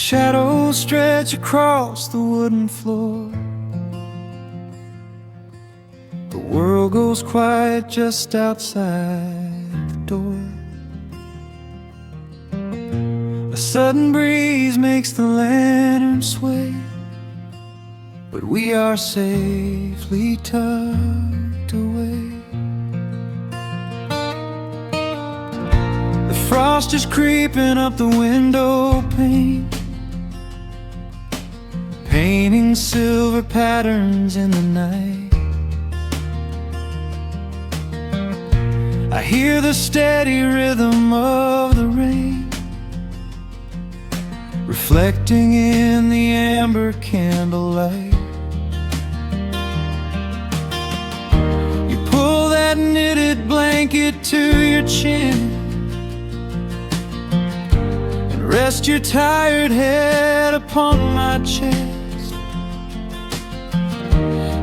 Shadows stretch across the wooden floor. The world goes quiet just outside the door. A sudden breeze makes the lantern sway, but we are safely tucked away. The frost is creeping up the window pane, painting silver patterns in the night. I hear the steady rhythm of the rain, reflecting in the amber candlelight. You pull that knitted blanket to your chin and rest your tired head upon my chest.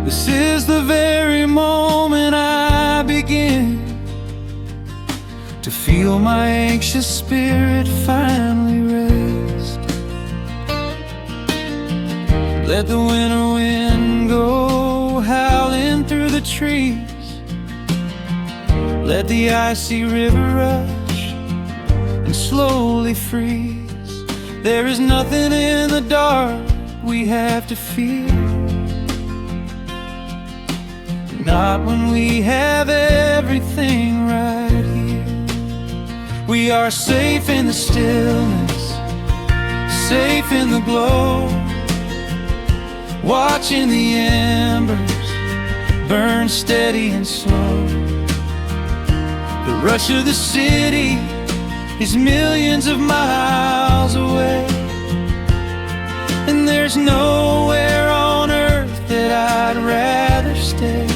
This is the very moment I begin to feel my anxious spirit finally rest. Let the winter wind go howling through the trees. Let the icy river rush and slowly freeze. There is nothing in the dark we have to fear, not when we have everything right here. We are safe in the stillness, safe in the glow, watching the embers burn steady and slow. The rush of the city is millions of miles away, and there's nowhere on earth that I'd rather stay.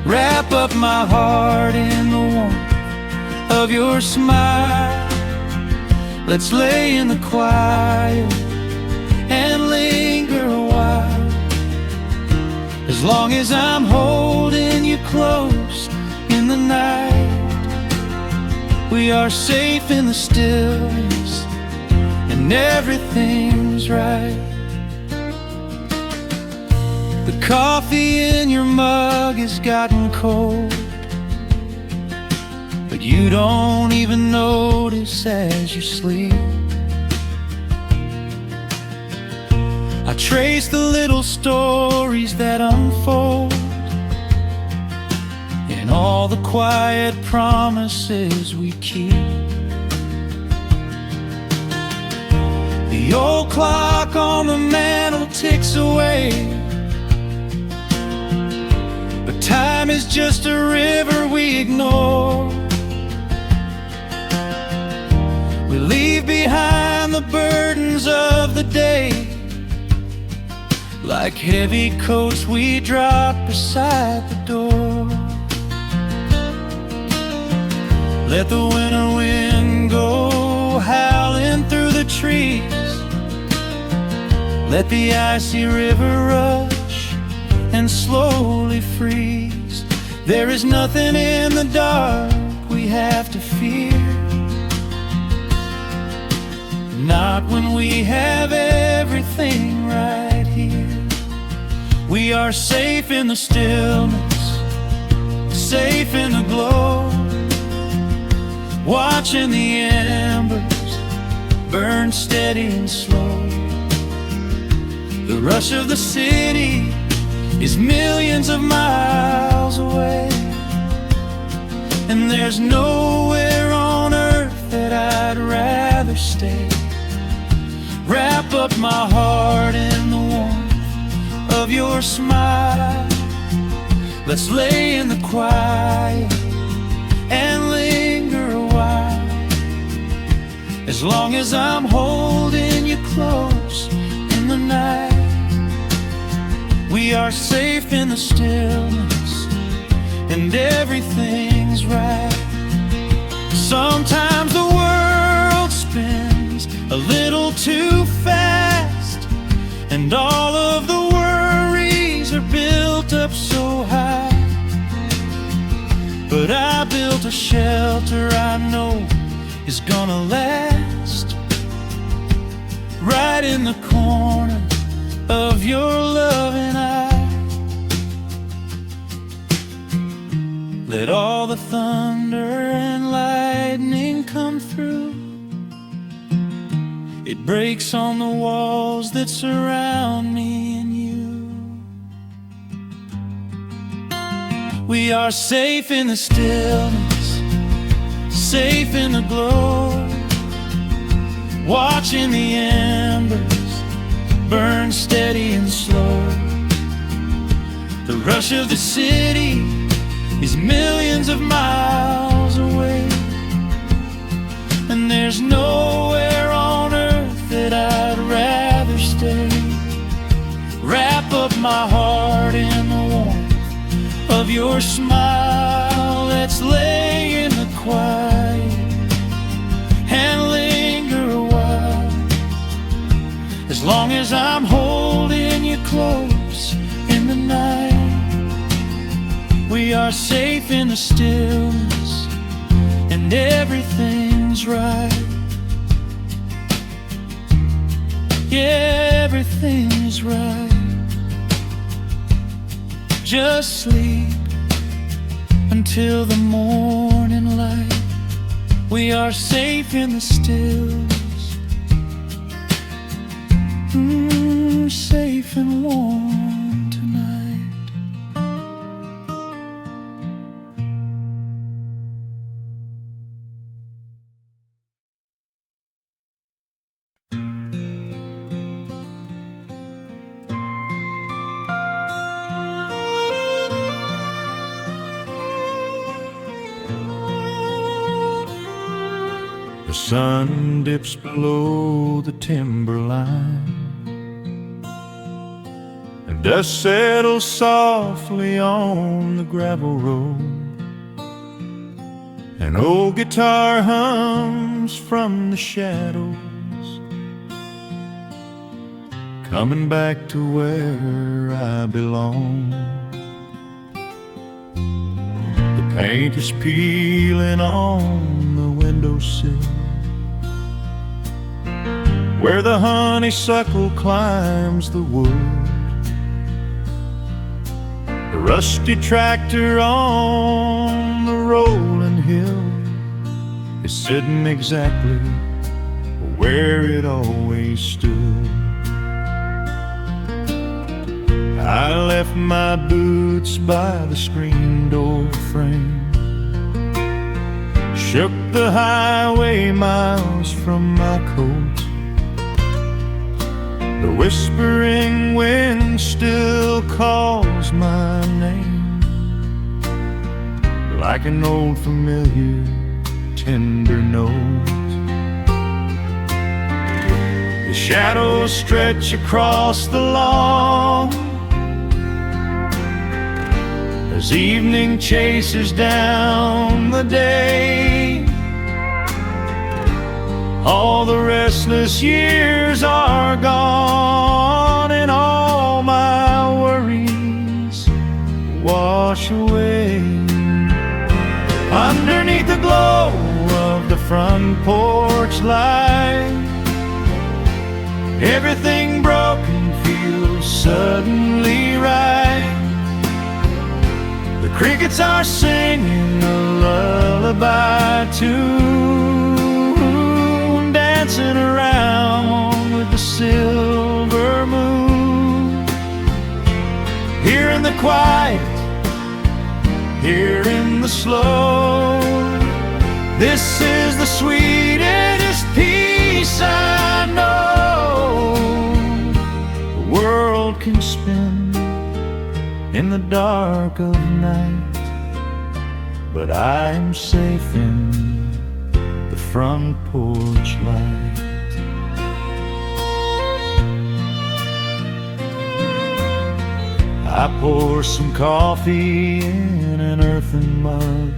Wrap up my heart in the warmth of your smile. Let's lay in the quiet and linger a while. As long as I'm holding you close in the night, we are safe in the stillness and everything's right. The coffee in your mug has gotten cold, but you don't even notice as you sleep. I trace the little stories that unfold in all the quiet promises we keep. The old clock on the mantle ticks away, but time is just a river we ignore. We leave behind the burdens of the day, like heavy coats we drop beside the door. Let the winter wind go howling through the trees. Let the icy river rush and slowly freeze. There is nothing in the dark we have to fear, not when we have everything right here. We are safe in the stillness, safe in the glow, watching the embers burn steady and slow. The rush of the city is millions of miles away, and there's nowhere on earth that I'd rather stay. Wrap up my heart in the warmth of your smile. Let's lay in the quiet and linger a while. As long as I'm holding you close in the night, we are safe in the stillness and everything's right. Sometimes the world spins a little too fast, and all of the worries are built up so high. But I built a shelter I know is gonna last. in the corner of your loving eye. Let all the thunder and lightning come through. It breaks on the walls that surround me and you. We are safe in the stillness, safe in the glow, watching the embers burn steady and slow. The rush of the city is millions of miles away, and there's nowhere on earth that I'd rather stay. Wrap up my heart in the warmth of your smile. Let's lay in the quiet and linger a while. As long as I'm holding you close in the night, we are safe in the stillness, and everything's right. Yeah, everything is right. Just sleep until the morning light. We are safe in the stillness, safe and warm tonight. The sun dips below the timberline, and dust settles softly on the gravel road. An old guitar hums from the shadows, coming back to where I belong. The paint is peeling on the windowsill, where the honeysuckle climbs the wood. The rusty tractor on the rolling hill is sitting exactly where it always stood. I left my boots by the screen door frame, shook the highway miles from my coat. The whispering wind still calls my name, like an old familiar tender note. The shadows stretch across the lawn as evening chases down the day. All the restless years are gone, and all my worries wash away. Underneath the glow of the front porch light, everything broken feels suddenly right. The crickets are singing a lullaby tune, dancing around with the silver moon. Here in the quiet, here in the slow, this is the sweetest peace I know. The world can spin in the dark of night, but I am safe in the front porch light. I pour some coffee in an earthen mug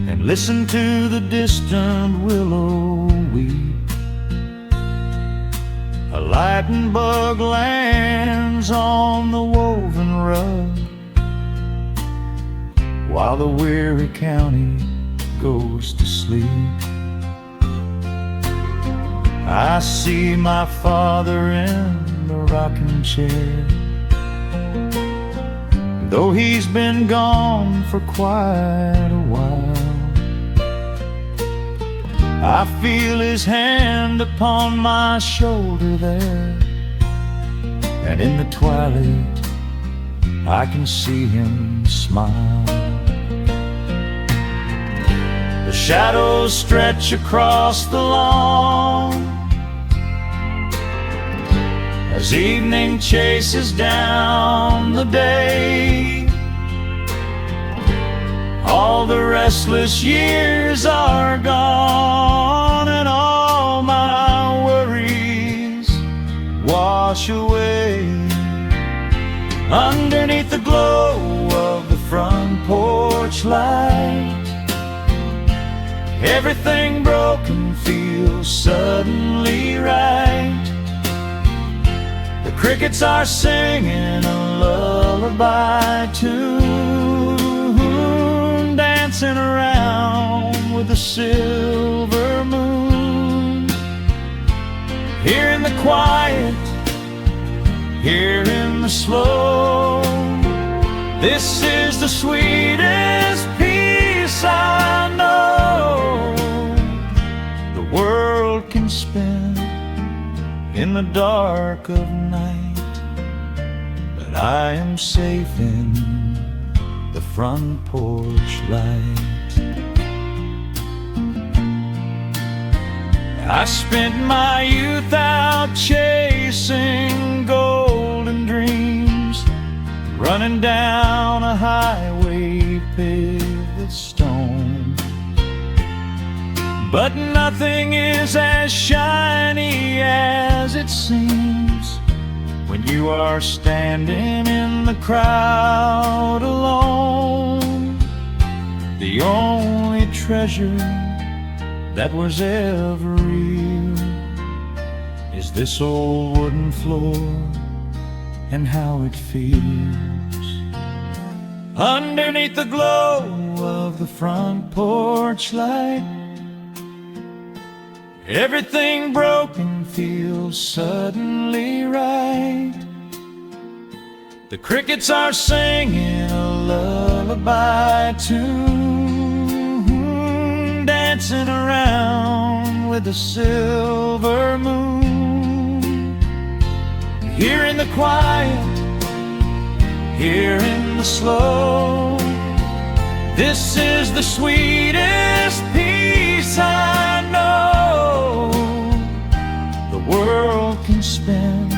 and listen to the distant willow weep. A lightning bug lands on the woven rug while the weary county goes to sleep. I see my father in the rocking chair. Though he's been gone for quite a while, I feel his hand upon my shoulder there, and in the twilight I can see him smile. The shadows stretch across the lawn as evening chases down the day. All the restless years are gone, and all my worries wash away. Underneath the glow of the front porch light, everything broken feels suddenly right. The crickets are singing a lullaby tune, dancing around with the silver moon. Here in the quiet, here in the slow, this is the sweetest peace I know the world can spend in the dark of night. But I am safe in the front porch light. I spent my youth out chasing golden dreams, running down a highway paved with stone. But nothing is as shiny as it seems when you are standing in the crowd alone. The only treasure that was ever real is this old wooden floor and how it feels. Underneath the glow of the front porch light, everything broken feels suddenly right. The crickets are singing a lullaby tune, dancing around with the silver moon. Here in the quiet, here in the slow, this is the sweetest peace I know the world can spend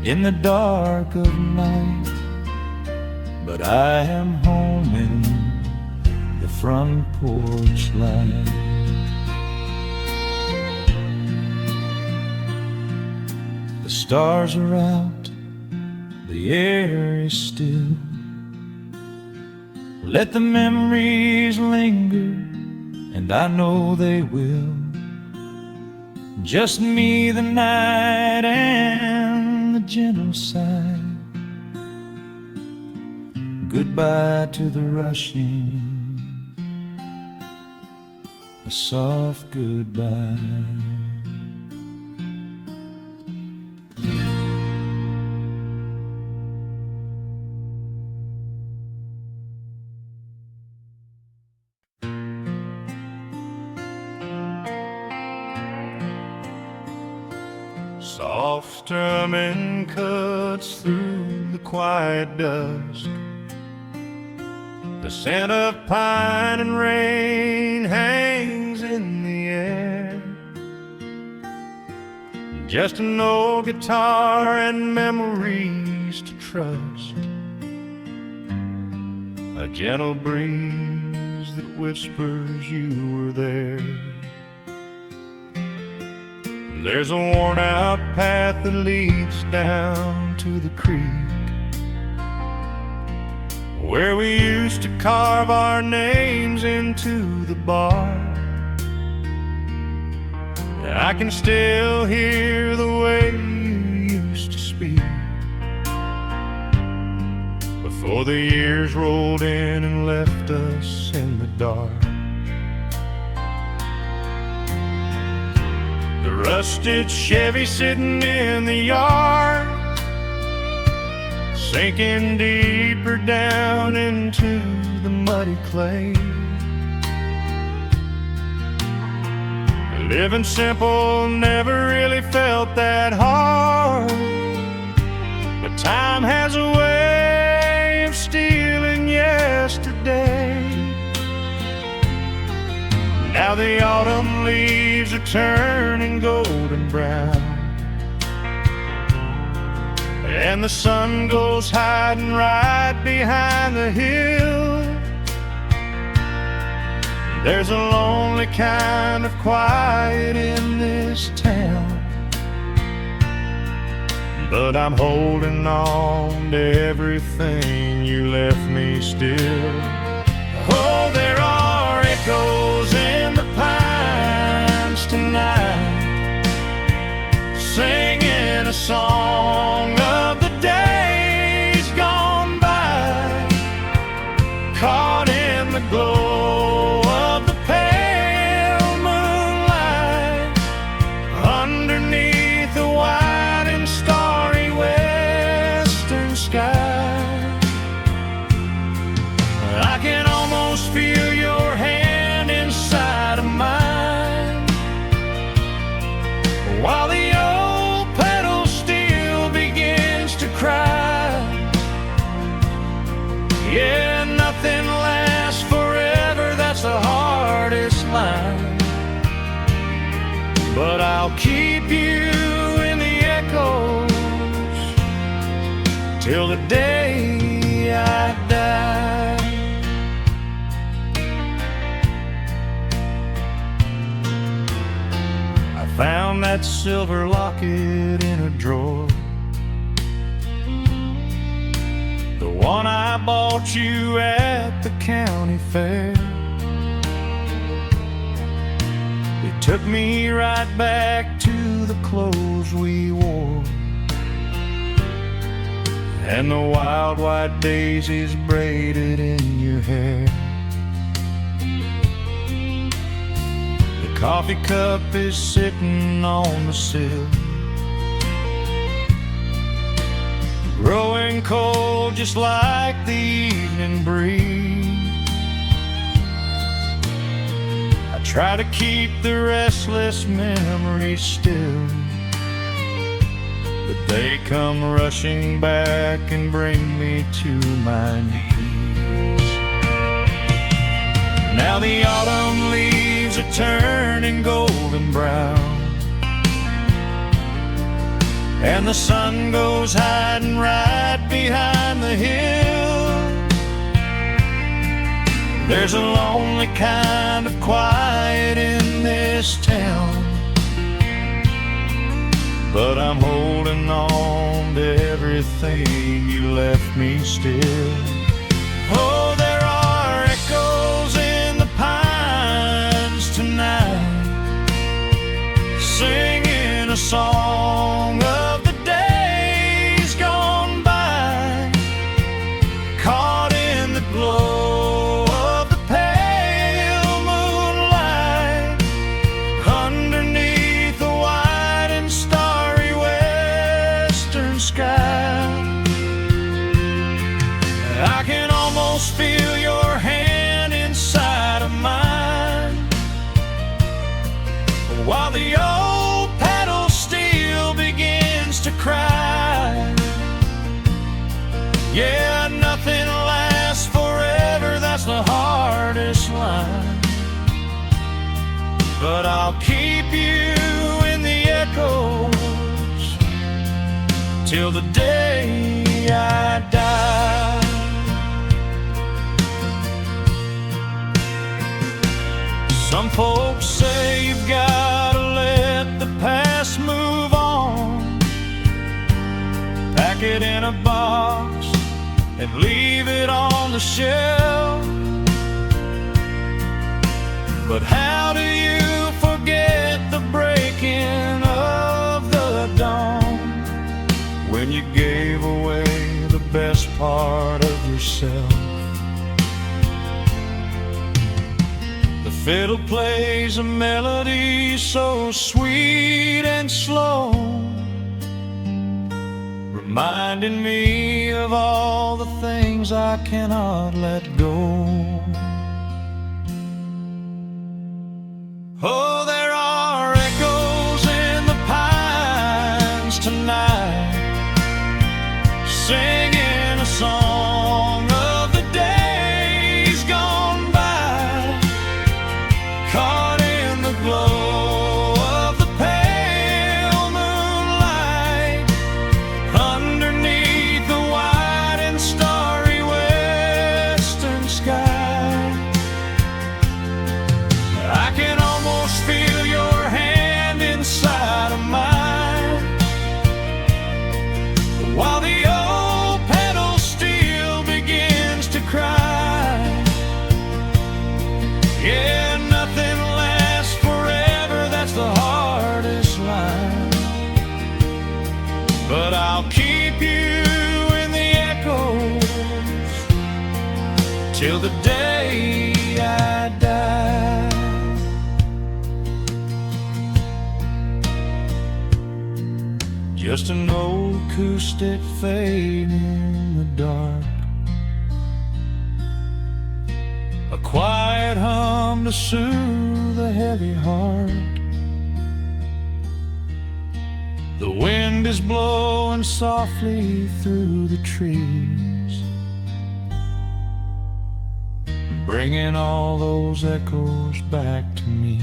in the dark of night. But I am home in the front porch light. The stars are out, the air is still. Let the memories linger, and I know they will. Just me, the night, and the gentle sigh. Goodbye to the rushing, a soft goodbye. Soft strumming cuts through the quiet dusk. The scent of pine and rain hangs in the air. Just an old guitar and memories to trust. A gentle breeze that whispers you were there. There's a worn-out path that leads down to the creek, where we used to carve our names into the bark. I can still hear the way you used to speak before the years rolled in and left us in the dark. The rusted Chevy sitting in the yard, sinking deeper down into the muddy clay. Living simple never really felt that hard, but time has a way of stealing yesterday. Now the autumn leaves are turning golden brown, and the sun goes hiding right behind the hill. There's a lonely kind of quiet in this town, but I'm holding on to everything you left me still. Oh, there are echoes in the pines tonight, singing a song of the days gone by, caught in the glow of the pale moonlight, underneath the wide and starry western sky. I can almost feel your hand inside of mine, while the old pedal steel begins to cry. Yeah, nothing lasts forever, that's the hardest line, but I'll keep you in the echoes till the day I die. Found that silver locket in a drawer, the one I bought you at the county fair. It took me right back to the clothes we wore, and the wild white daisies braided in your hair. Coffee cup is sitting on the sill, growing cold just like the evening breeze. I try to keep the restless memories still, but they come rushing back and bring me to my knees. Now the autumn leaves are turning golden brown, and the sun goes hiding right behind the hill. There's a lonely kind of quiet in this town, but I'm holding on to everything you left me still. Oh, there are echoes in the pines tonight, singing a song of the days gone by, caught in the glow of the pale moonlight, underneath the wide and starry western sky. I can almost feel your hand inside of mine, while the old pedal steel begins to cry. Yeah, nothing lasts forever, that's the hardest line, but I'll keep you in the echoes till the day I die. Some folks say you've gotta let the past move on, pack it in a box and leave it on the shelf. But how do you forget the breaking of the dawn, when you gave away the best part of yourself? The fiddle plays a melody so sweet and slow, reminding me of all the things I cannot let go. Oh, there are echoes in the pines tonight, singing a song of the days gone by, caught in the glow of the pale moonlight, underneath the wide and starry western sky. I can almost feel your hand inside of mine, while the old pedal steel begins to cry. Yeah, nothing lasts forever, that's the hardest line, but I'll keep you in the echoes till the day I die. Just an old acoustic fade in the dark, a quiet hum to soothe a heavy heart. The wind is blowing softly through the trees, bringing all those echoes back to me.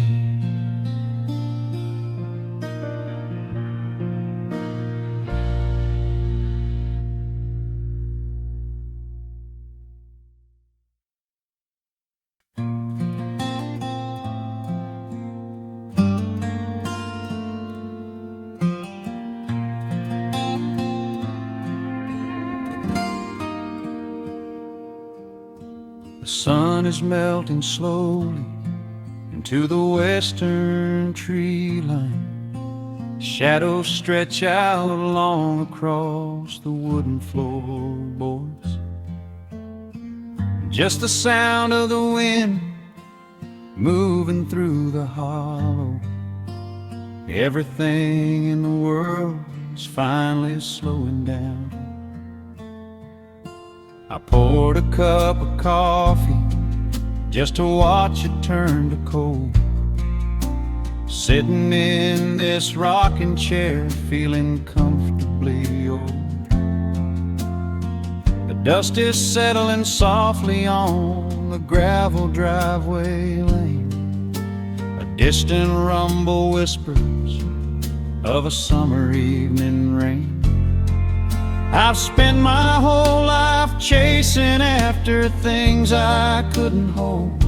The sun is melting slowly into the western tree line. Shadows stretch out long across the wooden floorboards. Just the sound of the wind moving through the hollow. Everything in the world is finally slowing down. I poured a cup of coffee just to watch it turn to cold, sitting in this rocking chair feeling comfortably old. The dust is settling softly on the gravel driveway lane. A distant rumble whispers of a summer evening rain. I've spent my whole life chasing after things I couldn't hold,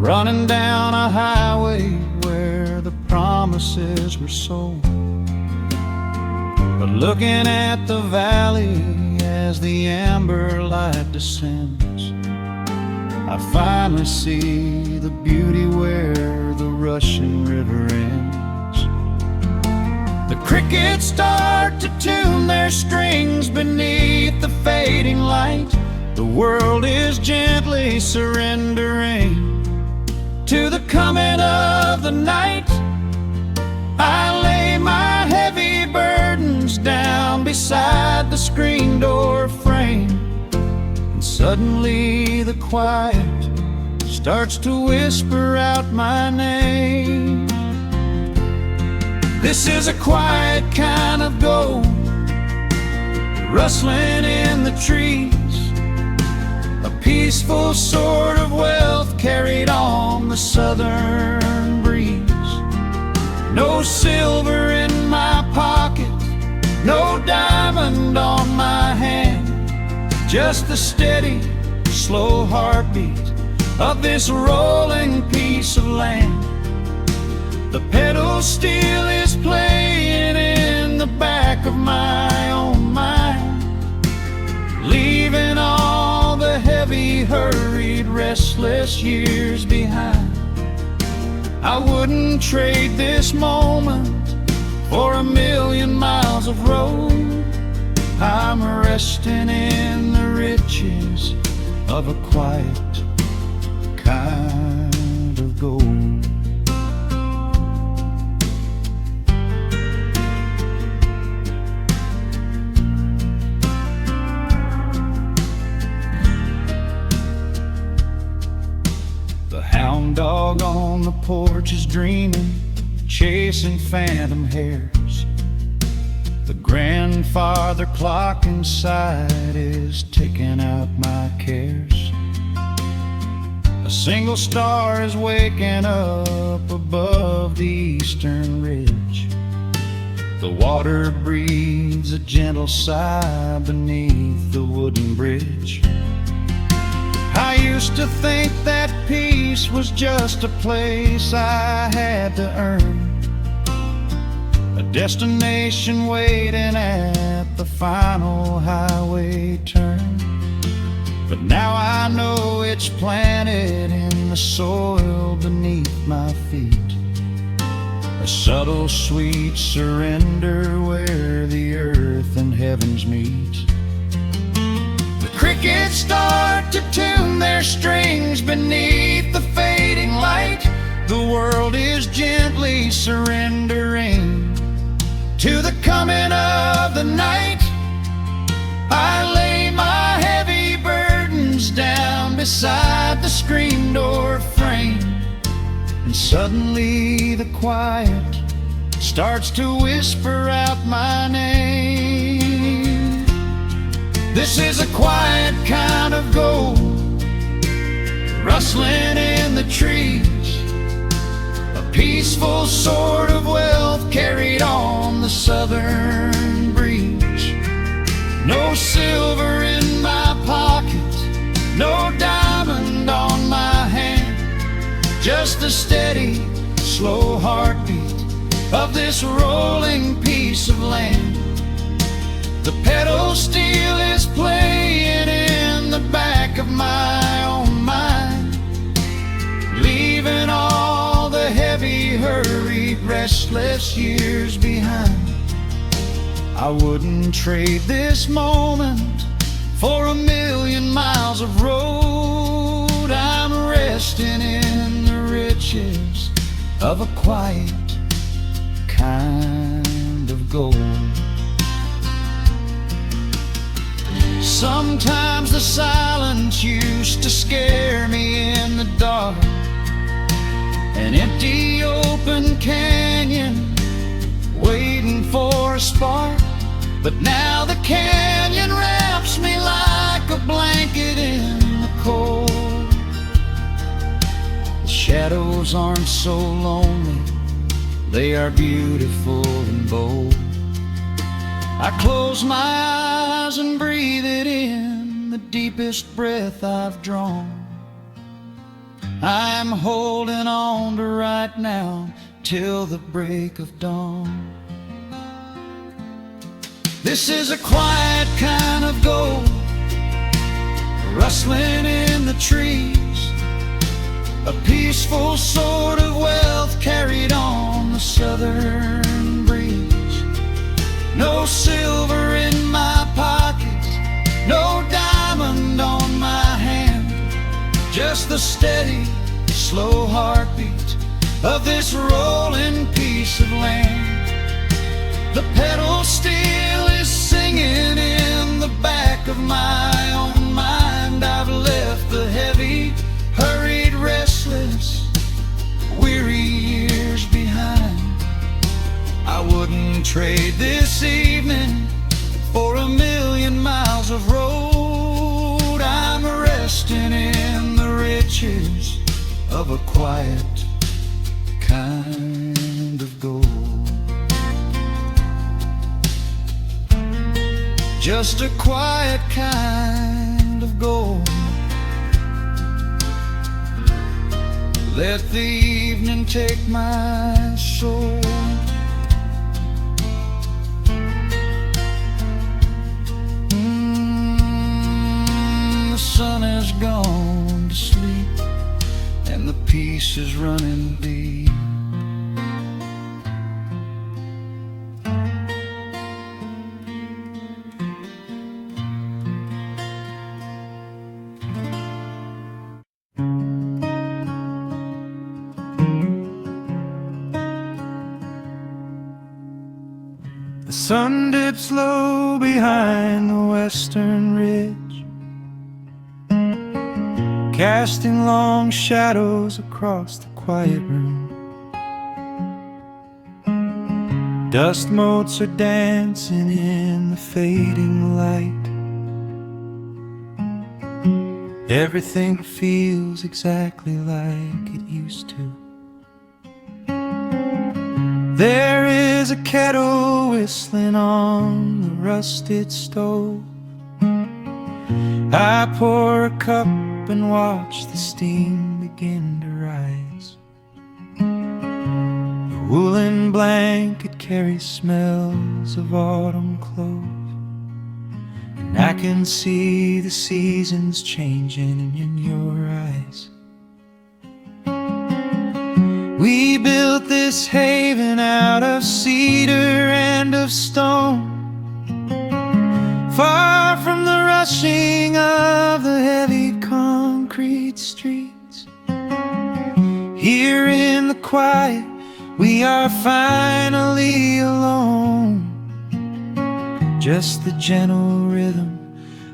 running down a highway where the promises were sold. But looking at the valley as the amber light descends, I finally see the beauty where the rushing river ends. The crickets start to tune their strings beneath the fading light. The world is gently surrendering to the coming of the night. I lay my heavy burdens down beside the screen door frame, and suddenly the quiet starts to whisper out my name. This is a quiet kind of gold, rustling in the trees, a peaceful sort of wealth carried on the southern breeze. No silver in my pocket, no diamond on my hand, just the steady, slow heartbeat of this rolling piece of land. The pedal steel is playing in the back of my own mind, leaving all the heavy, hurried, restless years behind. I wouldn't trade this moment for 1,000,000 miles of road. I'm resting in the riches of a quiet kind porch is dreaming, chasing phantom hares. The grandfather clock inside is taking out my cares. A single star is waking up above the eastern ridge. The water breathes a gentle sigh beneath the wooden bridge. I used to think that peace was just a place I had to earn, a destination waiting at the final highway turn. But now I know it's planted in the soil beneath my feet, a subtle sweet surrender where the earth and heavens meet. The crickets start to tune their strings beneath the fading light. The world is gently surrendering to the coming of the night. I lay my heavy burdens down beside the screen door frame, and suddenly the quiet starts to whisper out my name. This is a quiet kind of gold, rustling in the trees, a peaceful sort of wealth carried on the southern breeze. No silver in my pocket, no diamond on my hand, just the steady, slow heartbeat of this rolling piece of land. The pedal steel is playing in the back of my own mind, leaving all the heavy, hurried, restless years behind. I wouldn't trade this moment for 1,000,000 miles of road. I'm resting in the riches of a quiet kind of gold. Sometimes the silence used to scare me in the dark, an empty open canyon waiting for a spark. But now the canyon wraps me like a blanket in the cold. The shadows aren't so lonely, they are beautiful and bold. I close my eyes and breathe it in, the deepest breath I've drawn. I'm holding on to right now till the break of dawn. This is a quiet kind of gold, rustling in the trees, a peaceful sort of wealth carried on the southern breeze. No silver in my pocket, no diamond on my hand, just the steady, slow heartbeat of this rolling piece of land. The pedal steel is singing in the back of my own mind. I've left the heavy, hurried, restless, weary years behind. I wouldn't trade this evening for 1,000,000 miles of road. I'm resting in the riches of a quiet kind of gold. Just a quiet kind of gold. Let the evening take my soul. The sun has gone to sleep and the peace is running deep. The sun dips low behind the western ridge, casting long shadows across the quiet room. Dust motes are dancing in the fading light. Everything feels exactly like it used to. There is a kettle whistling on the rusted stove. I pour a cup and watch the steam begin to rise. The woolen blanket carries smells of autumn clothes, and I can see the seasons changing in your eyes. We built this haven out of cedar and of stone, far from the rushing of the heavy concrete streets. Here in the quiet, we are finally alone. Just the gentle rhythm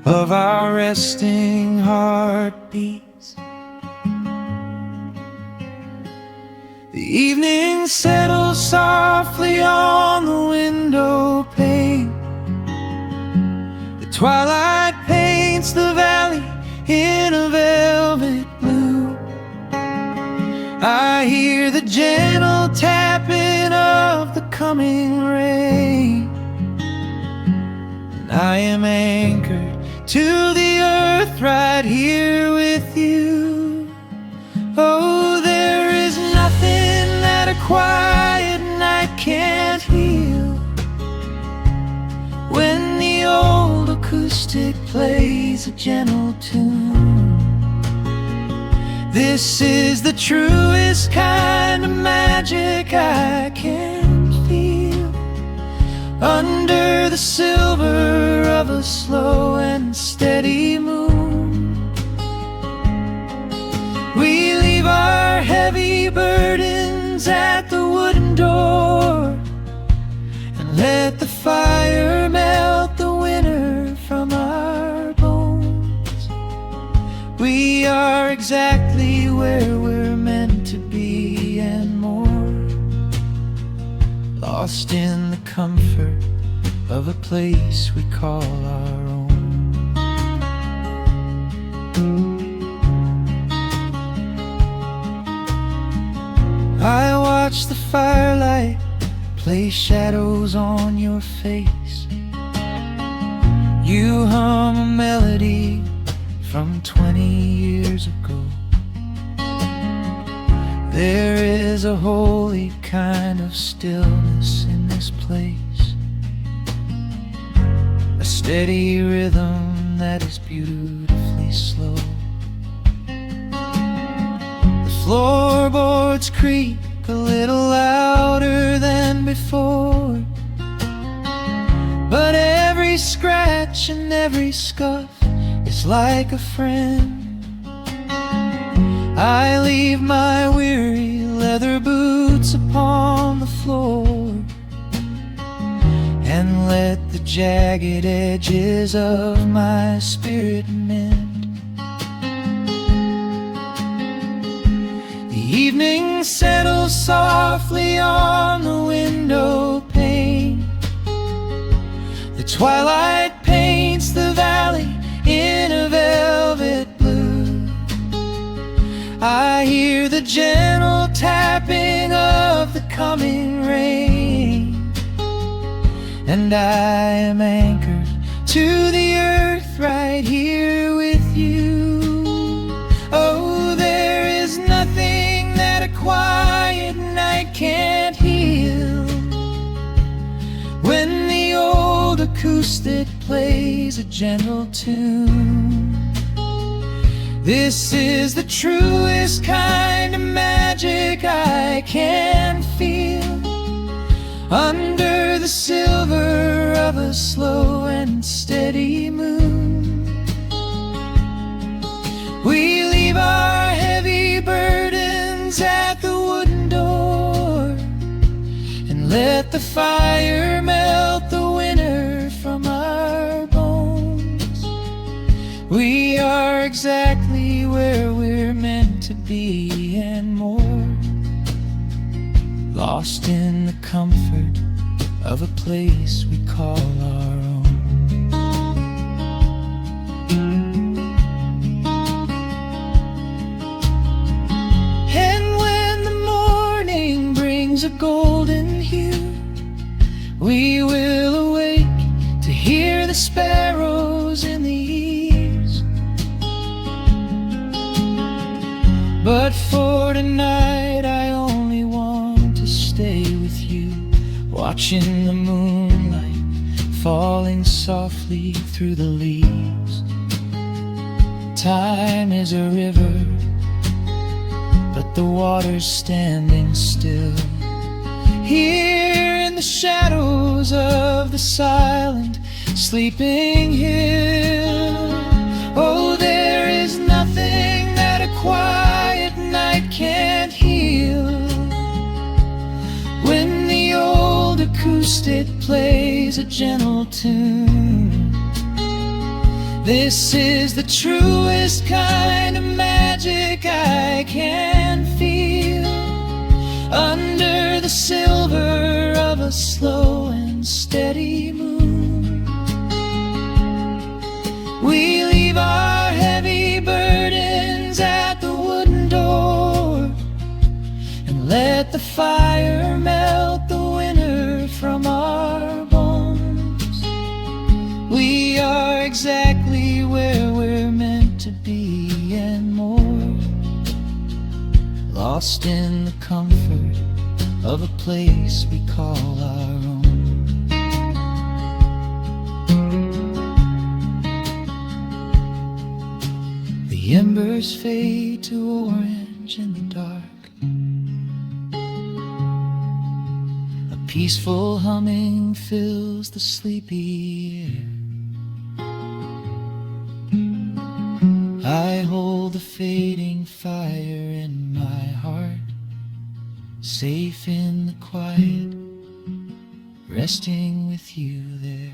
of our resting heartbeats. The evening settles softly on the window pane. The twilight paints the valley in a velvet blue. I hear the gentle tapping of the coming rain, and I am anchored to the earth right here with you. Oh, there is nothing that a quiet night can't heal. When the old acoustic plays a gentle tune, this is the truest kind of magic I can feel. Under the silver of a slow and steady moon, we leave our heavy burdens at the wooden door, and let the fire melt the winter from our bones. We are exactly where we're meant to be and more, lost in the comfort of a place we call our own. I watch the firelight play shadows on your face. You hum a melody from 20 years ago. There is a holy kind of stillness in this place, a steady rhythm that is beautifully slow. The floorboards creak a little louder than before, but every scratch and every scuff is like a friend. I leave my weary leather boots upon the floor, and let the jagged edges of my spirit mend. The evening settles softly on the window pane. The twilight paints the valley in a velvet blue. I hear the gentle tapping of the coming rain, and I am anchored to the earth right here with you. Oh, there is nothing that a quiet night can't heal. When the old acoustic plays a gentle tune, this is the truest kind of magic I can feel. Under the silver of a slow and steady moon, we leave our heavy burdens at the wooden door, and let the fire melt the winter from our bones. We are exactly where we're meant to be and more. lost in the comfort of a place we call our own. And when the morning brings a golden hue, we will awake to hear the sparrows in the eaves. But for tonight I only want to stay with you, watching the moonlight falling softly through the leaves. Time is a river, but the water's standing still. Here in the shadows of the silent, sleeping hill. Oh, there is nothing that a quiet night can't heal. When the old acoustic plays a gentle tune, this is the truest kind of magic I can feel. Under the silver of a slow and steady moon, we leave our heavy burdens at the wooden door, and let the fire melt the winter from our bones. We are exactly where we're meant to be and more, lost in the comfort of a place we call our own. The embers fade to orange in the dark. A peaceful humming fills the sleepy air. I hold the fading fire in my heart, safe in the quiet, resting with you there.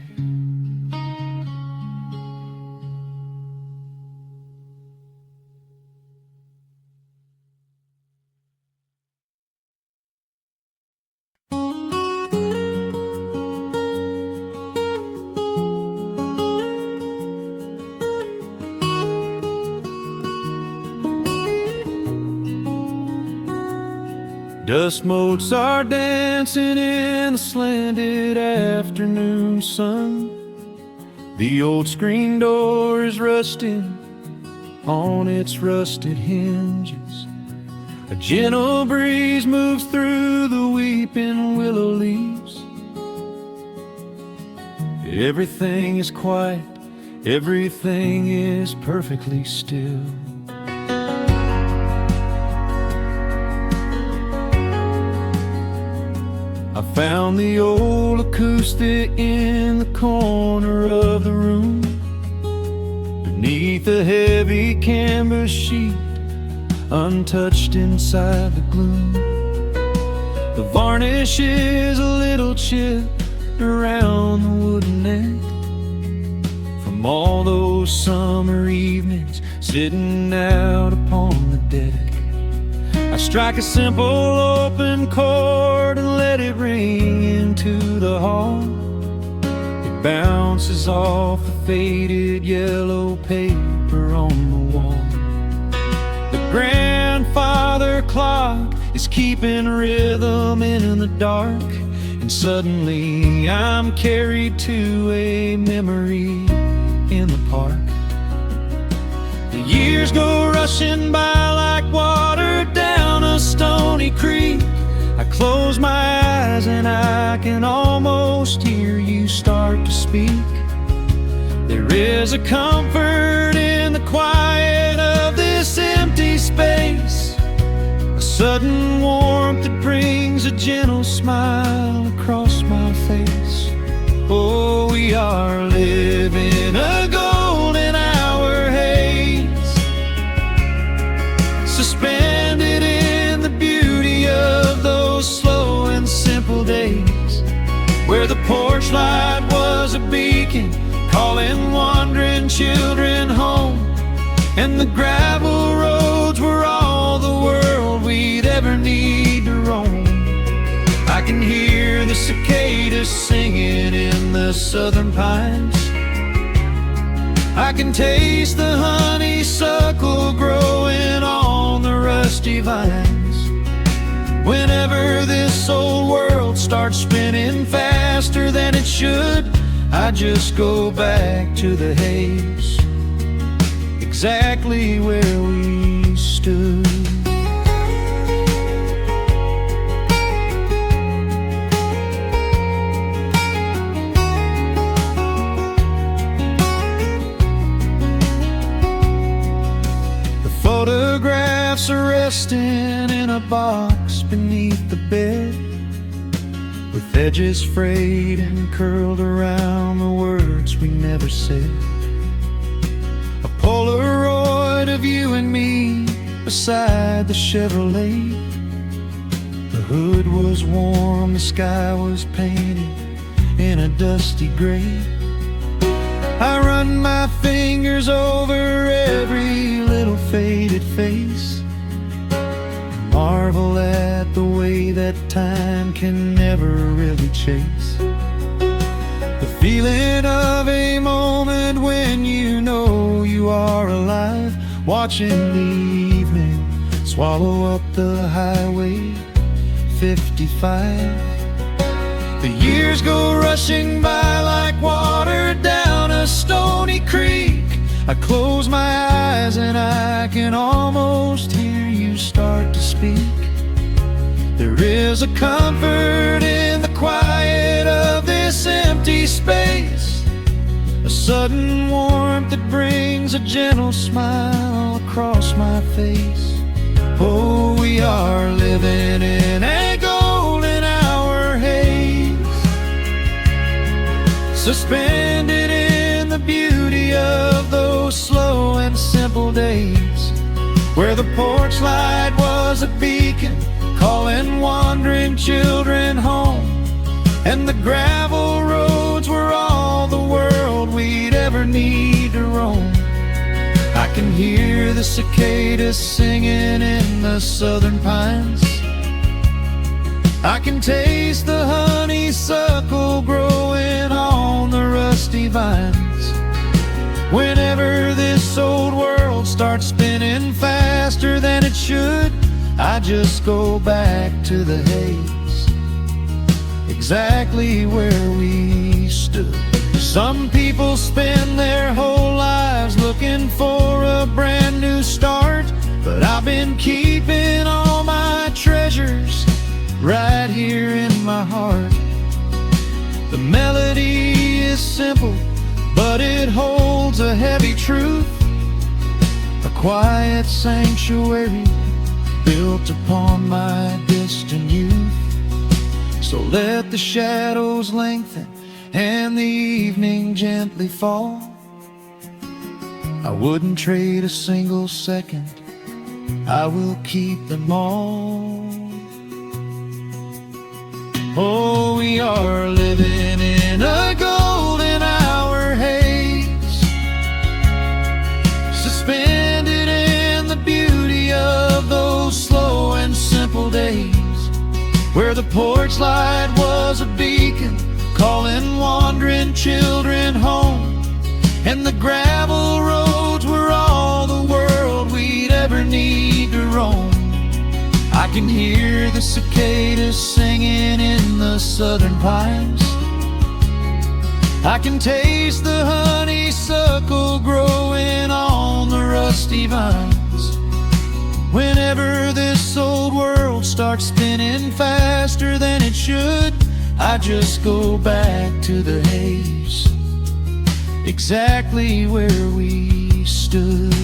Dust motes are dancing in the slanted afternoon sun. The old screen door is rusting on its rusted hinges. A gentle breeze moves through the weeping willow leaves. Everything is quiet, everything is perfectly still. I found the old acoustic in the corner of the room, beneath a heavy canvas sheet, untouched inside the gloom. The varnish is a little chipped around the wooden neck, from all those summer evenings sitting out upon the deck. I strike a simple open chord and let it ring into the hall. It bounces off the faded yellow paper on the wall. The grandfather clock is keeping rhythm in the dark, and suddenly I'm carried to a memory in the park. The years go rushing by like water down a stony creek. I close my eyes and I can almost hear you start to speak. There is a comfort in the quiet of this empty space, a sudden warmth that brings a gentle smile across my face. Oh, we are living a golden hour haze, suspended in the beauty of those slow and simple days, where the porch light was a beacon calling wandering children home, and the gravel roads were all the world we'd ever need to roam. can hear the cicadas singing in the southern pines. I can taste the honeysuckle growing on the rusty vines. Whenever this old world starts spinning faster than it should, I just go back to the haze, exactly where we stood. Photographs are resting in a box beneath the bed, with edges frayed and curled around the words we never said. A Polaroid of you and me beside the Chevrolet. The hood was warm, the sky was painted in a dusty gray. I run my fingers over every little faded face, marvel at the way that time can never really chase. The feeling of a moment when you know you are alive, watching the evening swallow up the highway 55. The years go rushing by like water down a stony creek. I close my eyes and I can almost hear you start to speak. There is a comfort in the quiet of this empty space, a sudden warmth that brings a gentle smile across my face. Oh, we are living in a golden hour haze, suspended in the beauty of those slow and simple days, where the porch light was a beacon calling wandering children home, and the gravel roads were all the world we'd ever need to roam. I can hear the cicadas singing in the southern pines. I can taste the honeysuckle growing on the rusty vines. Whenever this old world starts spinning faster than it should, I just go back to the haze, exactly where we stood. Some people spend their whole lives looking for a brand new start, but I've been keeping all my treasures right here in my heart. The melody is simple, but it holds a heavy truth, a quiet sanctuary built upon my distant youth. So let the shadows lengthen and the evening gently fall. I wouldn't trade a single second, I will keep them all. Oh, we are living in a golden hour haze, suspended in the beauty of those slow and simple days, where the porch light was a beacon calling wandering children home, and the gravel roads were all the world we'd ever need to roam. I can hear the cicadas singing in the southern pines. I can taste the honeysuckle growing on the rusty vines. Whenever this old world starts spinning faster than it should, I just go back to the haze, exactly where we stood.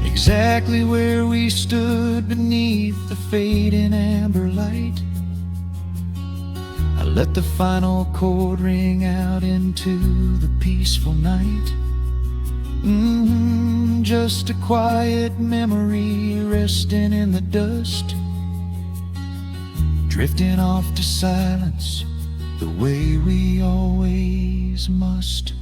Exactly where we stood beneath the fading amber light. I let the final chord ring out into the peaceful night. Just a quiet memory resting in the dust, drifting off to silence the way we always must.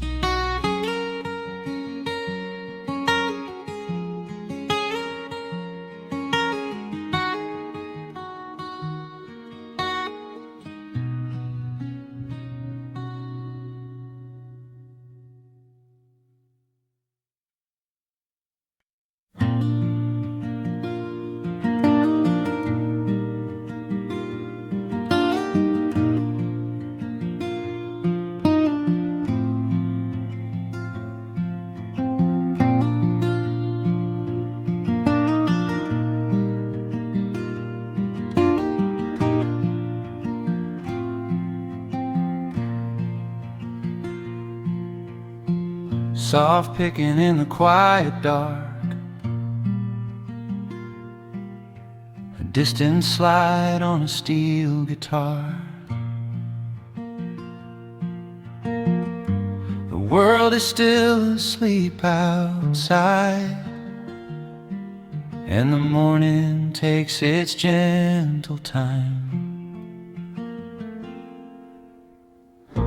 Soft picking in the quiet dark, a distant slide on a steel guitar. The world is still asleep outside, and the morning takes its gentle time.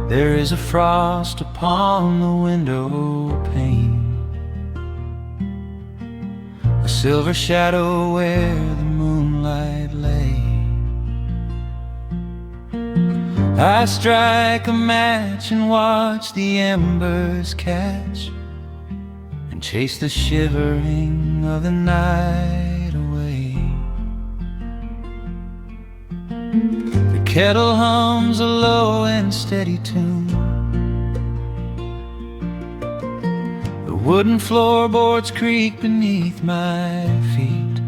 There is a frost upon the window pane, a silver shadow where the moonlight lay. I strike a match and watch the embers catch, and chase the shivering of the night away. The kettle hums a low and steady tune, the wooden floorboards creak beneath my feet.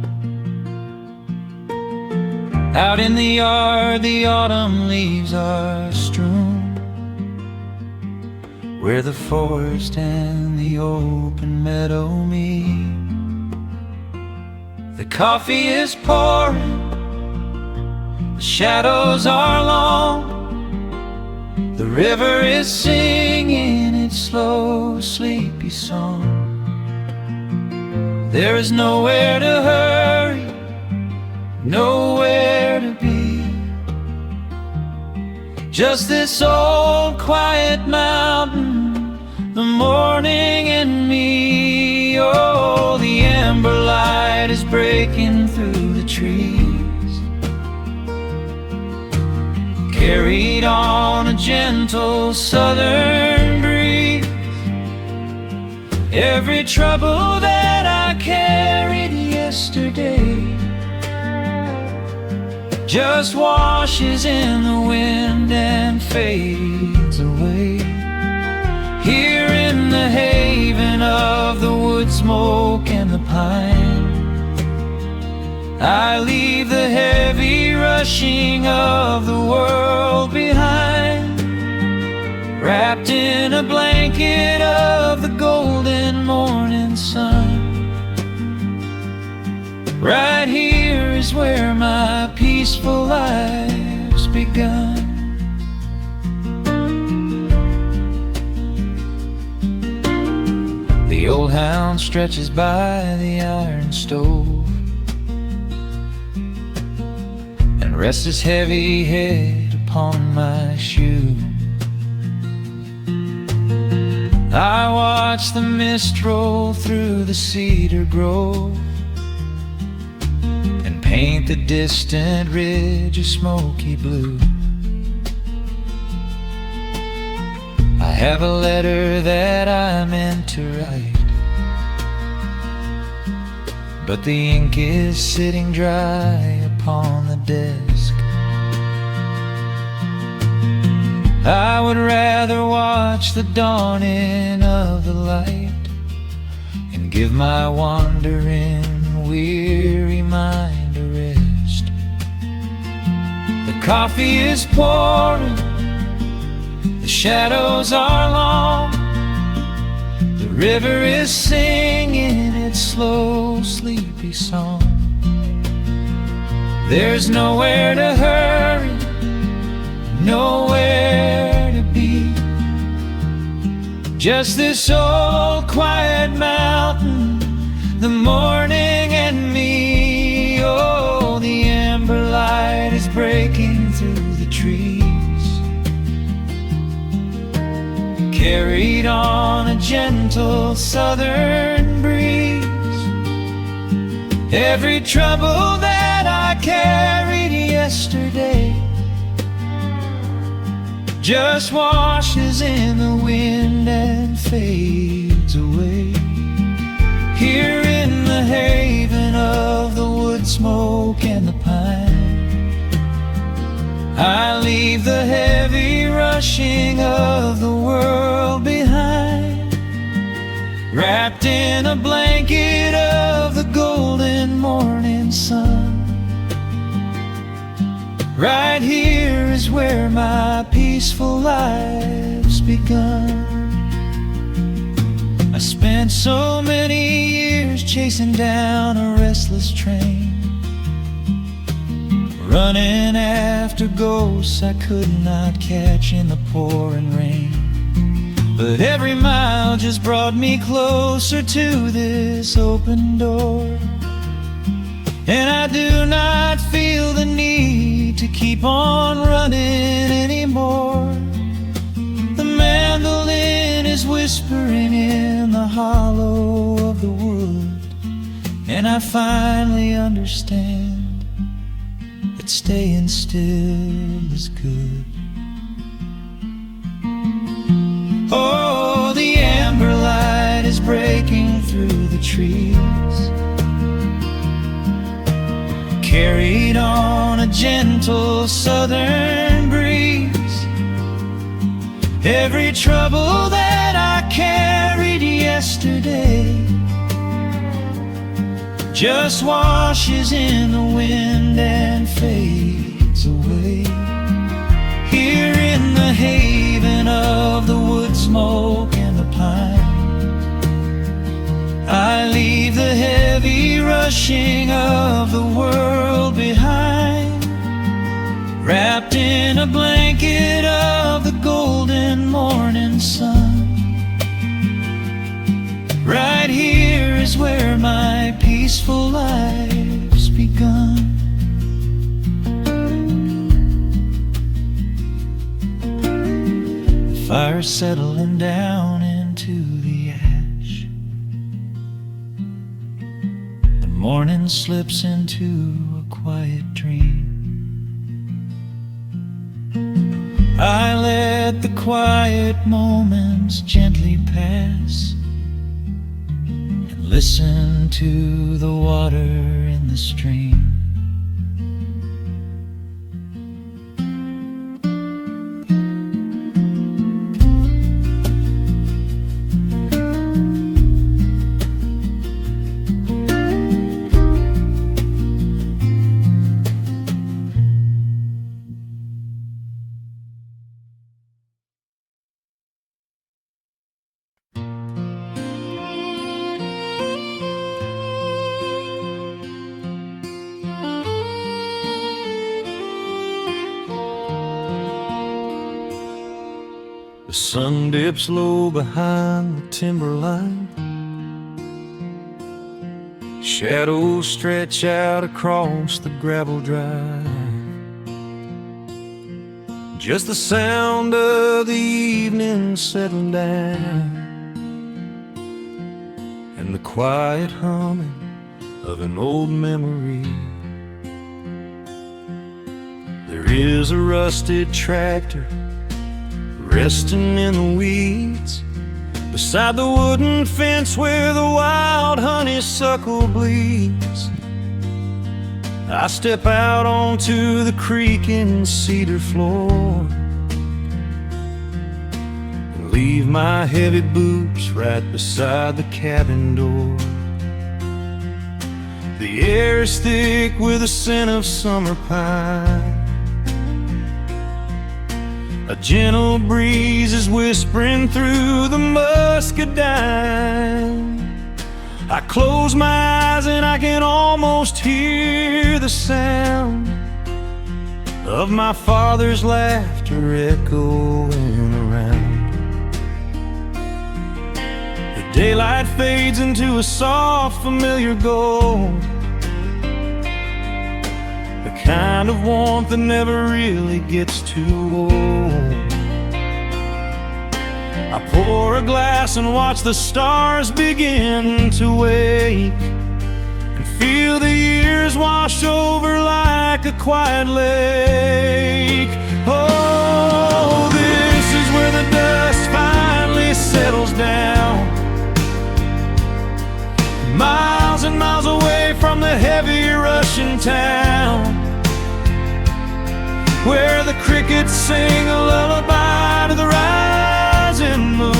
Out in the yard the autumn leaves are strewn, where the forest and the open meadow meet. The coffee is pouring, the shadows are long, the river is singing its slow, sleepy song. There is nowhere to hurry, nowhere to be, just this old quiet mountain, the morning and me. Oh, the amber light is breaking through the trees, carried on a gentle southern breeze. Every trouble that I carried yesterday just washes in the wind and fades away. Here in the haven of the wood smoke and the pine, I leave the heavy rushing of the world behind, wrapped in a blanket of the golden morning sun. Right here is where my peaceful life's begun. The old hound stretches by the iron stove and rests his heavy head upon my shoe. I watch the mist roll through the cedar grove and paint the distant ridge a smoky blue. I have a letter that I meant to write, but the ink is sitting dry upon the desk. I would rather watch the dawning of the light and give my wandering, weary mind a rest. The coffee is pouring, the shadows are long, the river is singing its slow, sleepy song. There's nowhere to hurry, nowhere to be, just this old quiet mountain, the morning and me. Oh, the amber light is breaking through the trees, carried on a gentle southern breeze. Every trouble that I carried yesterday just washes in the wind and fades away. Here in the haven of the wood smoke and the pine, I leave the heavy rushing of the world behind, wrapped in a blanket of the golden morning sun. Right here is where my peaceful life's begun. I spent so many years chasing down a restless train, running after ghosts I could not catch in the pouring rain. But every mile just brought me closer to this open door, and I do not feel the need to keep on running anymore. The mandolin is whispering in the hollow of the wood, and I finally understand that staying still is good. Oh, the amber light is breaking through the trees, carried on a gentle southern breeze. Every trouble that I carried yesterday just washes in the wind and fades away. Here in the haven of the wood smoke and the pine, I leave the heavy rushing of the world behind, wrapped in a blanket of the golden morning sun. Right here is where my peaceful life's begun. The fire settling down into the ash, the morning slips into a quiet dream. I let the quiet moments gently pass and listen to the water in the stream. The sun dips low behind the timberline, shadows stretch out across the gravel drive. Just the sound of the evening settling down, and the quiet humming of an old memory. There is a rusted tractor resting in the weeds beside the wooden fence where the wild honeysuckle bleeds. I step out onto the creaking cedar floor and leave my heavy boots right beside the cabin door. The air is thick with the scent of summer pine. A gentle breeze is whispering through the muscadine. I close my eyes and I can almost hear the sound of my father's laughter echoing around. The daylight fades into a soft, familiar gold, the kind of warmth that never really gets too old. I I pour a glass and watch the stars begin to wake, and feel the years wash over like a quiet lake. Oh, this is where the dust finally settles down, miles and miles away from the heavy Russian town, where the crickets sing a lullaby to the rising moon,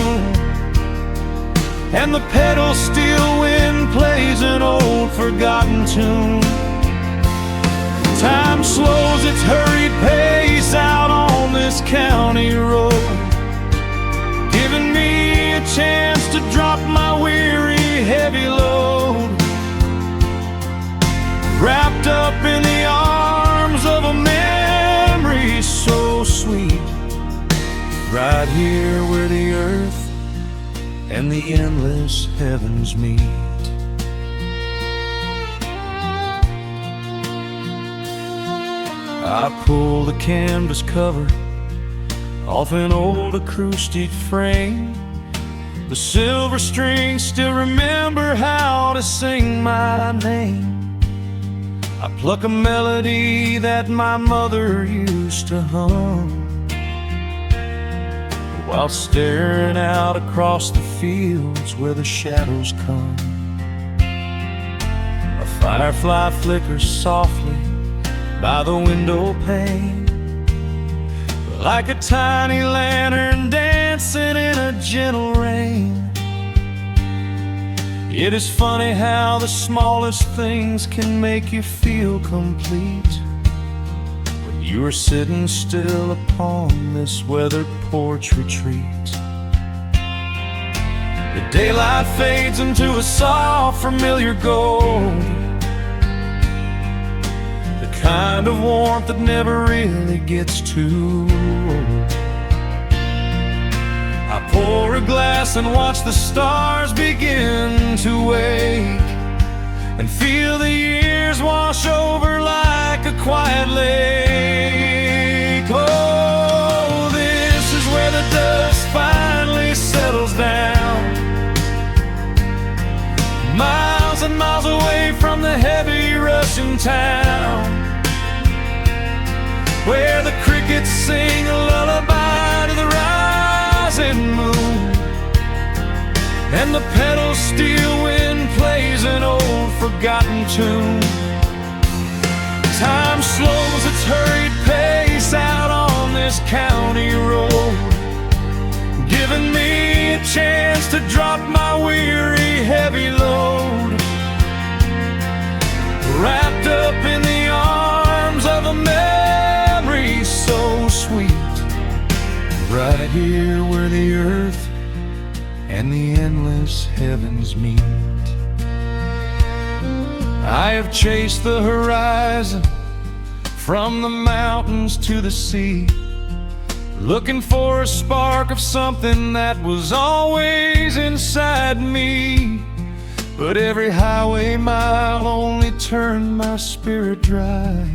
and the pedal steel wind plays an old forgotten tune. Time slows its hurried pace out on this county road, giving me a chance to drop my weary heavy load, wrapped up in the arms of a memory so sweet, right here where the earth and the endless heavens meet. I pull the canvas cover off an old acoustic frame. The silver strings still remember how to sing my name. I pluck a melody that my mother used to hum, while staring out across the fields where the shadows come. A firefly flickers softly by the window pane, like a tiny lantern dancing in a gentle rain. It is funny how the smallest things can make you feel complete, when you are sitting still upon this weathered porch retreat. The daylight fades into a soft, familiar gold, kind of warmth that never really gets too old. I pour a glass and watch the stars begin to wake, and feel the years wash over like a quiet lake. Oh, this is where the dust finally settles down, miles and miles away from the heavy Russian town, where the crickets sing a lullaby to the rising moon, and the pedal steel wind plays an old forgotten tune. Time slows its hurried pace out on this county road, giving me a chance to drop my weary heavy load, wrapped up in the arms of a memory so sweet, right here where the earth and the endless heavens meet. I have chased the horizon from the mountains to the sea, looking for a spark of something that was always inside me. But every highway mile only turned my spirit dry,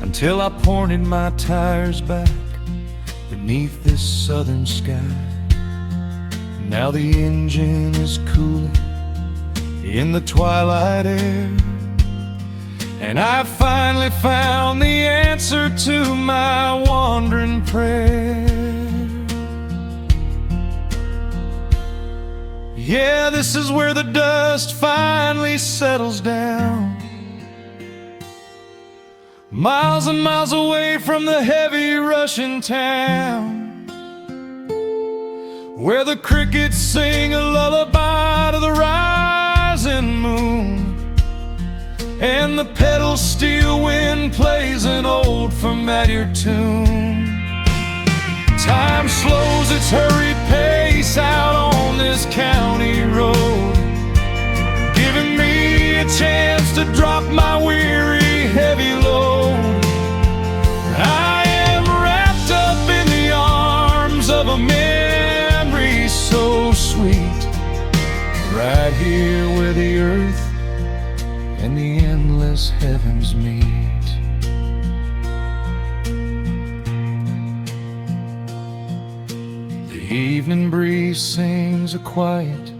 until I pointed my tires back beneath this southern sky. Now the engine is cooling in the twilight air, and I've finally found the answer to my wandering prayer. Yeah, this is where the dust finally settles down, miles and miles away from the heavy Russian town, where the crickets sing a lullaby to the rising moon, and the pedal steel wind plays an old familiar tune. Time slows its hurried pace out on this county road, giving me a chance to drop my weary heavy load. I am wrapped up in the arms of a memory so sweet, right here where the earth and the endless heavens meet. evening breeze sings a quiet,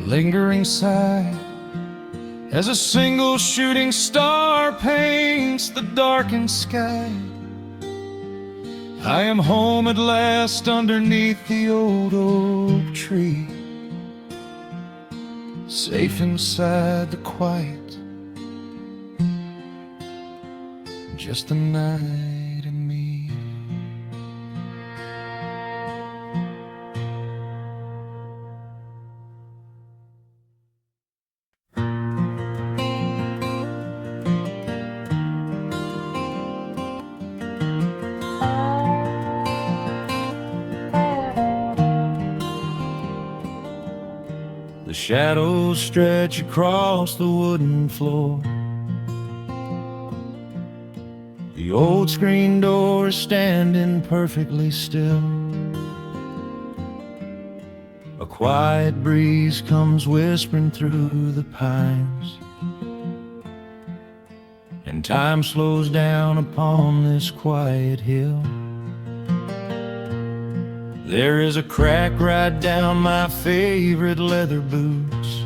lingering sigh as a single shooting star paints the darkened sky. I am home at last underneath the old oak tree, safe inside the quiet, just the night and me. The shadows stretch across the wooden floor. The old screen door is standing perfectly still. A quiet breeze comes whispering through the pines, and time slows down upon this quiet hill. There is a crack right down my favorite leather boots,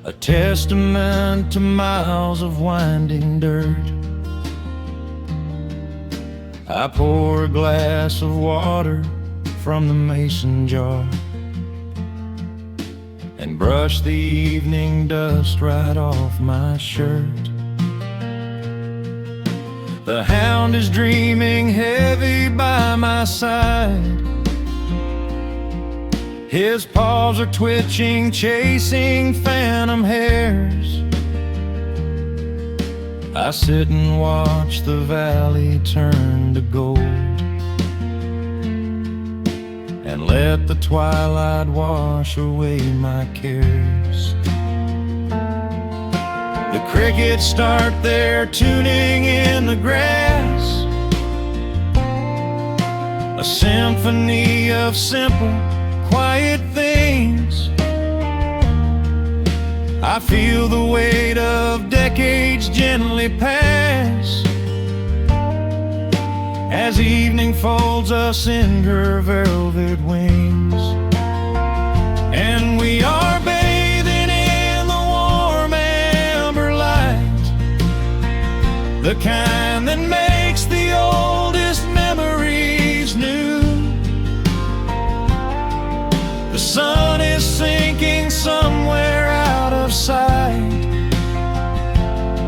a testament to miles of winding dirt. I pour a glass of water from the mason jar and brush the evening dust right off my shirt. The hound is dreaming heavy by my side. His paws are twitching, chasing phantom hares. I sit and watch the valley turn to gold and let the twilight wash away my cares. The crickets start their tuning in the grass, a symphony of simple, quiet things. I feel the weight of decades gently pass as evening folds us in her velvet wings. And we are bathing in the warm amber light, the kind that makes the oldest memories new. The sun is sinking somewhere out of sight,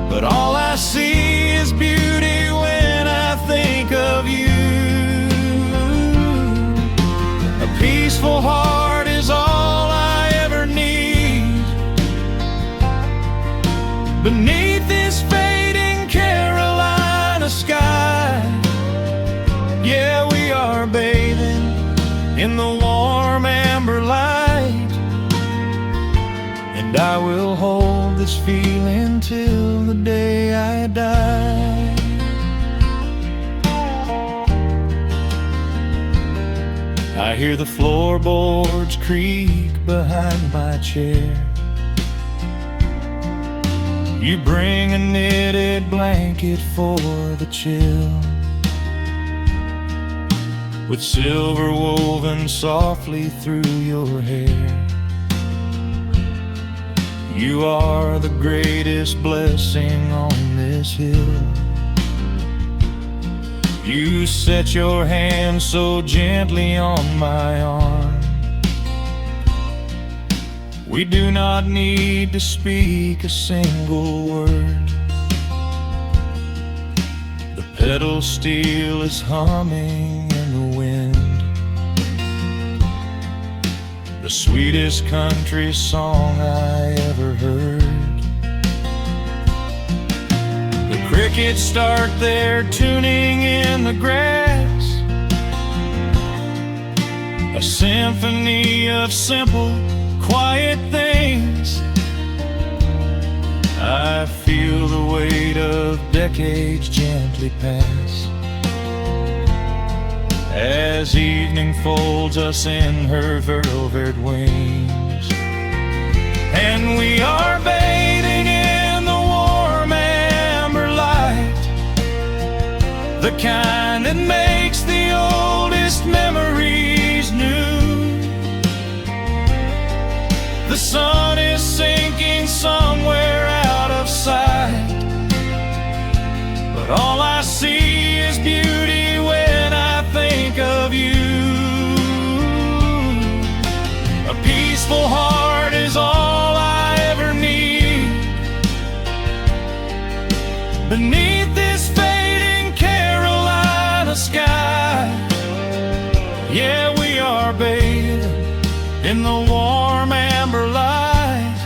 but all I see is beauty when I think of you. A peaceful heart is all I ever need beneath this fading Carolina sky. Yeah, we are bathing in the warm amber light, and I will hold this feeling till the day I die. I hear the floorboards creak behind my chair. You bring a knitted blanket for the chill, with silver woven softly through your hair. You are the greatest blessing on this hill. You set your hand so gently on my arm. We do not need to speak a single word. The pedal steel is humming in the wind, the sweetest country song I ever heard. The crickets start their tuning in the grass, a symphony of simple, quiet things. I feel the weight of decades gently pass as evening folds us in her velvet wings. And we are bathing in the warm amber light, the kind that makes the oldest in the warm amber light,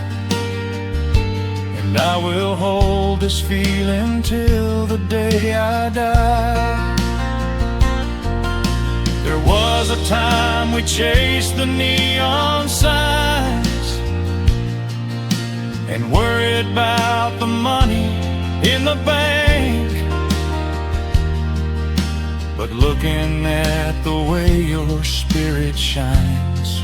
and I will hold this feeling till the day I die. There was a time we chased the neon signs and worried about the money in the bank, but looking at the way your spirit shines,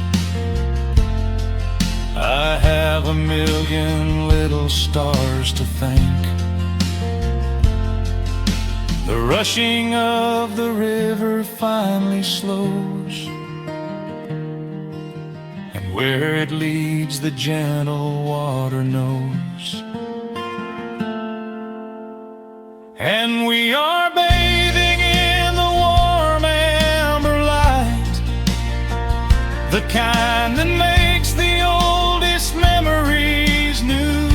I have a million little stars to thank. The rushing of the river finally slows, and where it leads the gentle water knows. And we are bathing in the warm amber light, the kind that makes the oldest memories new.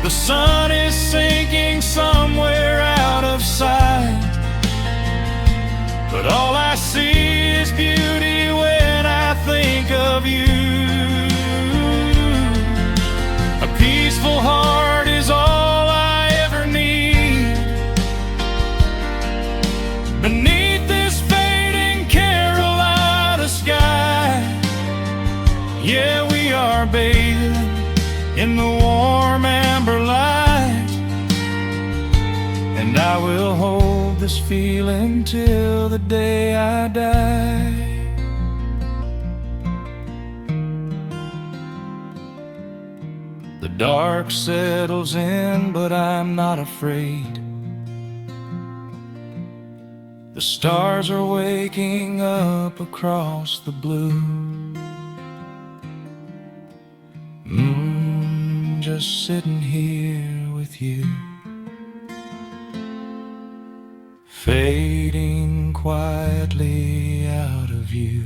The sun is sinking somewhere out of sight, but all I see is beauty when I think of you. A peaceful heart is all I ever need beneath this fading Carolina sky. Yeah, we are bathing in the warm amber light, and I will hold this feeling till the day I die. The dark settles in, but I'm not afraid. The stars are waking up across the blue. Just sitting here with you, fading quietly out of view.